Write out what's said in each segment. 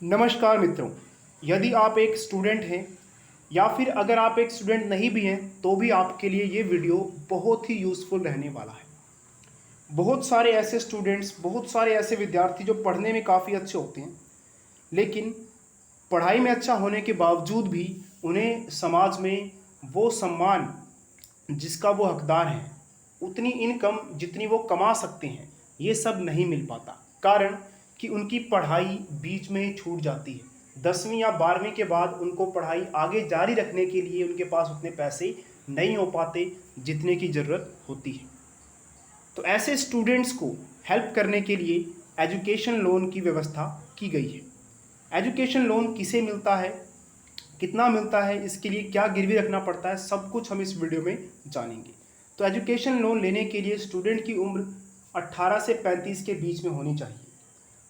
नमस्कार मित्रों। यदि आप एक स्टूडेंट हैं या फिर अगर आप एक स्टूडेंट नहीं भी हैं तो भी आपके लिए ये वीडियो बहुत ही यूज़फुल रहने वाला है। बहुत सारे ऐसे स्टूडेंट्स, बहुत सारे ऐसे विद्यार्थी जो पढ़ने में काफ़ी अच्छे होते हैं, लेकिन पढ़ाई में अच्छा होने के बावजूद भी उन्हें समाज में वो सम्मान जिसका वो हकदार हैं, उतनी इनकम जितनी वो कमा सकते हैं, ये सब नहीं मिल पाता। कारण कि उनकी पढ़ाई बीच में ही छूट जाती है। 10वीं या 12वीं के बाद उनको पढ़ाई आगे जारी रखने के लिए उनके पास उतने पैसे नहीं हो पाते जितने की ज़रूरत होती है। तो ऐसे स्टूडेंट्स को हेल्प करने के लिए एजुकेशन लोन की व्यवस्था की गई है। एजुकेशन लोन किसे मिलता है, कितना मिलता है, इसके लिए क्या गिरवी रखना पड़ता है, सब कुछ हम इस वीडियो में जानेंगे। तो एजुकेशन लोन लेने के लिए स्टूडेंट की उम्र 18 से 35 के बीच में होनी चाहिए।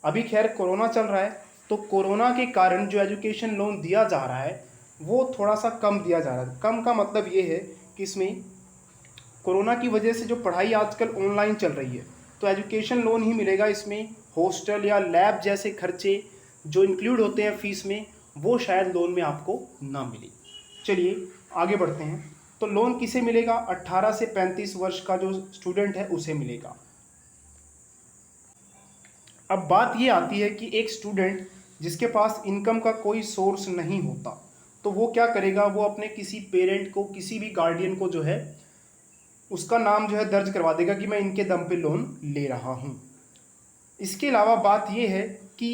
अभी खैर कोरोना चल रहा है, तो कोरोना के कारण जो एजुकेशन लोन दिया जा रहा है वो थोड़ा सा कम दिया जा रहा है। कम का मतलब ये है कि इसमें कोरोना की वजह से जो पढ़ाई आजकल ऑनलाइन चल रही है, तो एजुकेशन लोन ही मिलेगा। इसमें हॉस्टल या लैब जैसे खर्चे जो इंक्लूड होते हैं फीस में, वो शायद लोन में आपको ना मिले। चलिए आगे बढ़ते हैं। तो लोन किसे मिलेगा? 18 से 35 वर्ष का जो स्टूडेंट है उसे मिलेगा। अब बात ये आती है कि एक स्टूडेंट जिसके पास इनकम का कोई सोर्स नहीं होता, तो वो क्या करेगा? वो अपने किसी पेरेंट को, किसी भी गार्डियन को जो है उसका नाम जो है दर्ज करवा देगा कि मैं इनके दम पे लोन ले रहा हूँ। इसके अलावा बात ये है कि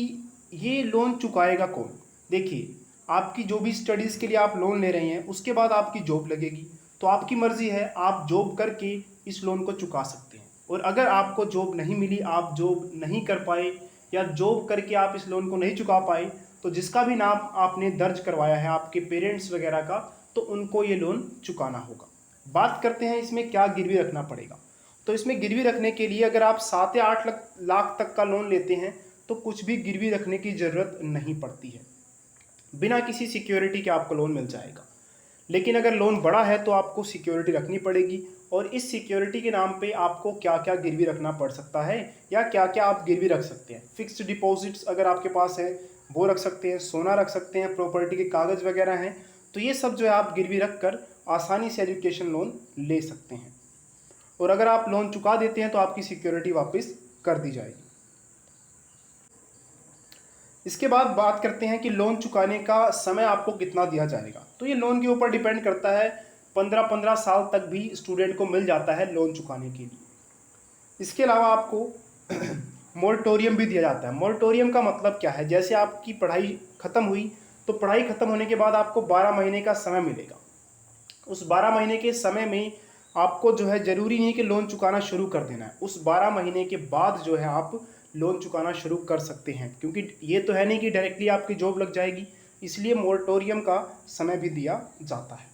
ये लोन चुकाएगा कौन? देखिए, आपकी जो भी स्टडीज़ के लिए आप लोन ले रहे हैं उसके बाद आपकी जॉब लगेगी, तो आपकी मर्ज़ी है, आप जॉब करके इस लोन को चुका सकते हैं। और अगर आपको जॉब नहीं मिली, आप जॉब नहीं कर पाए या जॉब करके आप इस लोन को नहीं चुका पाए, तो जिसका भी नाम आपने दर्ज करवाया है आपके पेरेंट्स वगैरह का, तो उनको ये लोन चुकाना होगा। बात करते हैं इसमें क्या गिरवी रखना पड़ेगा। तो इसमें गिरवी रखने के लिए अगर आप 7 या 8 लाख तक का लोन लेते हैं तो कुछ भी गिरवी रखने की ज़रूरत नहीं पड़ती है, बिना किसी सिक्योरिटी के आपको लोन मिल जाएगा। लेकिन अगर लोन बड़ा है तो आपको सिक्योरिटी रखनी पड़ेगी, और इस सिक्योरिटी के नाम पे आपको क्या क्या गिरवी रखना पड़ सकता है या क्या क्या आप गिरवी रख सकते हैं। फिक्स्ड डिपॉजिट्स अगर आपके पास है वो रख सकते हैं, सोना रख सकते हैं, प्रॉपर्टी के कागज़ वगैरह हैं, तो ये सब जो है आप गिरवी रख कर आसानी से एजुकेशन लोन ले सकते हैं। और अगर आप लोन चुका देते हैं तो आपकी सिक्योरिटी वापस कर दी जाएगी। इसके बाद बात करते हैं कि लोन चुकाने का समय आपको कितना दिया जाएगा। तो ये लोन के ऊपर डिपेंड करता है। 15-15 साल तक भी स्टूडेंट को मिल जाता है लोन चुकाने के लिए। इसके अलावा आपको मोरेटोरियम भी दिया जाता है। मोरेटोरियम का मतलब क्या है? जैसे आपकी पढ़ाई ख़त्म हुई, तो पढ़ाई ख़त्म होने के बाद आपको 12 महीने का समय मिलेगा। उस 12 महीने के समय में आपको जो है ज़रूरी नहीं कि लोन चुकाना शुरू कर देना है। उस 12 महीने के बाद जो है आप लोन चुकाना शुरू कर सकते हैं, क्योंकि ये तो है नहीं कि डायरेक्टली आपकी जॉब लग जाएगी, इसलिए मोरेटोरियम का समय भी दिया जाता है।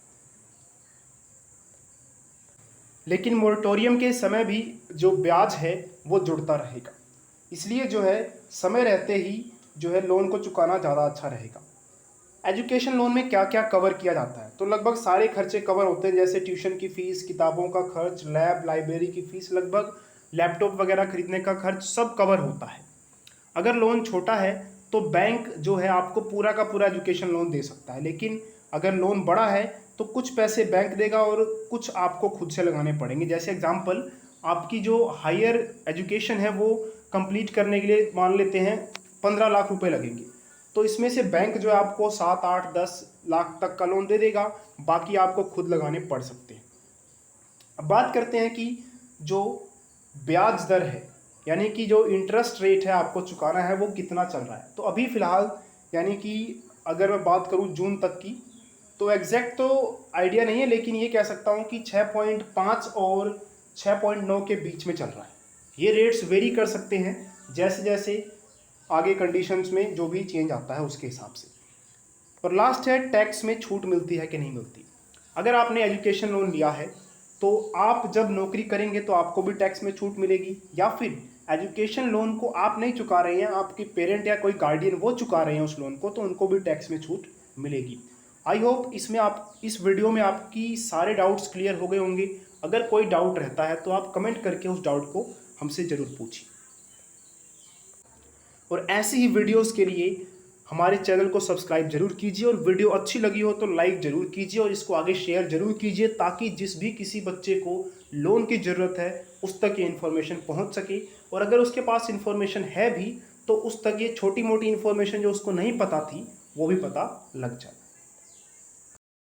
लेकिन मोरेटोरियम के समय भी जो ब्याज है वो जुड़ता रहेगा, इसलिए जो है समय रहते ही जो है लोन को चुकाना ज़्यादा अच्छा रहेगा। एजुकेशन लोन में क्या क्या कवर किया जाता है? तो लगभग सारे खर्चे कवर होते हैं, जैसे ट्यूशन की फ़ीस, किताबों का खर्च, लैब लाइब्रेरी की फ़ीस, लगभग लैपटॉप वगैरह खरीदने का खर्च सब कवर होता है। अगर लोन छोटा है तो बैंक जो है आपको पूरा का पूरा एजुकेशन लोन दे सकता है, लेकिन अगर लोन बड़ा है तो कुछ पैसे बैंक देगा और कुछ आपको खुद से लगाने पड़ेंगे। जैसे एग्जांपल, आपकी जो हायर एजुकेशन है वो कंप्लीट करने के लिए मान लेते हैं 15 लाख रुपए लगेंगे, तो इसमें से बैंक जो है आपको 7, 8, 10 लाख तक का लोन दे देगा, बाकी आपको खुद लगाने पड़ सकते हैं। अब बात करते हैं कि जो ब्याज दर है, यानी कि जो इंटरेस्ट रेट है आपको चुकाना है, वो कितना चल रहा है। तो अभी फ़िलहाल, यानी कि अगर मैं बात करूं जून तक की, तो एग्जैक्ट तो आइडिया नहीं है, लेकिन ये कह सकता हूं कि 6.5 और 6.9 के बीच में चल रहा है। ये रेट्स वेरी कर सकते हैं जैसे जैसे आगे कंडीशंस में जो भी चेंज आता है उसके हिसाब से। और लास्ट है, टैक्स में छूट मिलती है कि नहीं मिलती। अगर आपने एजुकेशन लोन लिया है तो आप जब नौकरी करेंगे तो आपको भी टैक्स में छूट मिलेगी, या फिर एजुकेशन लोन को आप नहीं चुका रहे हैं, आपके पेरेंट या कोई गार्डियन वो चुका रहे हैं उस लोन को, तो उनको भी टैक्स में छूट मिलेगी। आई होप इसमें आप इस वीडियो में आपकी सारे डाउट्स क्लियर हो गए होंगे। अगर कोई डाउट रहता है तो आप कमेंट करके उस डाउट को हमसे ज़रूर पूछिए। और ऐसी ही वीडियोस के लिए हमारे चैनल को सब्सक्राइब जरूर कीजिए और वीडियो अच्छी लगी हो तो लाइक जरूर कीजिए और इसको आगे शेयर जरूर कीजिए, ताकि जिस भी किसी बच्चे को लोन की ज़रूरत है उस तक ये इन्फॉर्मेशन पहुंच सके। और अगर उसके पास इन्फॉर्मेशन है भी तो उस तक ये छोटी मोटी इन्फॉर्मेशन जो उसको नहीं पता थी वो भी पता लग जाए।